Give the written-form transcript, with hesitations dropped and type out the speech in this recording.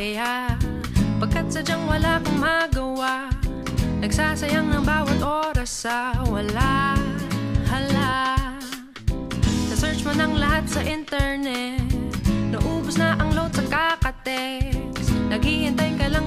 pahiya, pagkat sadyang wala kang magawa. Nagsasayang ng bawat oras sa wala. Hala, na-search mo ng lahat sa internet, naubos na ang load sa kakatext. Naghihintay ka lang